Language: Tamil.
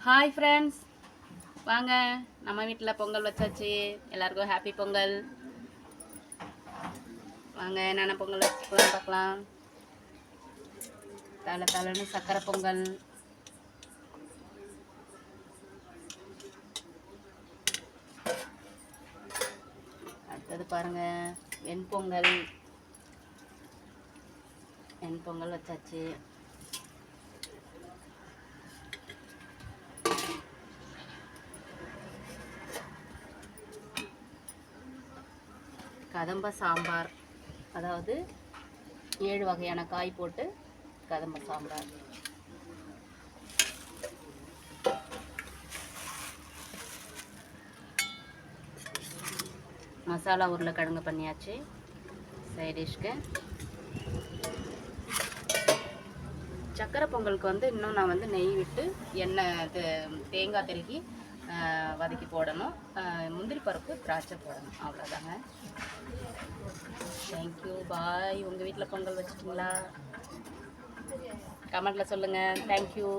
ஹாய் ஃப்ரெண்ட்ஸ், வாங்க நம்ம வீட்டில் பொங்கல் வச்சாச்சு. எல்லாருக்கும் ஹாப்பி பொங்கல். வாங்க என்னென்ன பொங்கல் வச்சுக்கலாம் பார்க்கலாம். தலைன்னு சக்கரை பொங்கல், அடுத்தது பாருங்க வெண்பொங்கல் வச்சாச்சு. கதம்ப சாம்பார், அதாவது 7 வகையான காய் போட்டு கதம்ப சாம்பார். மசாலா உருளைக்கிழங்கு பண்ணியாச்சு. சைடிஷ்க்கு சக்கரை பொங்கலுக்கு இன்னும் நான் நெய் விட்டு எண்ணெய் தேங்காய் திருகி வதக்கி போடணும். முந்திரி பருப்பு திராட்சை போடணும். அவ்வளோதாங்க. தேங்க்யூ, பாய். உங்கள் வீட்டில் பொங்கல் வச்சுட்டிங்களா? கமெண்ட்டில் சொல்லுங்கள். தேங்க்யூ.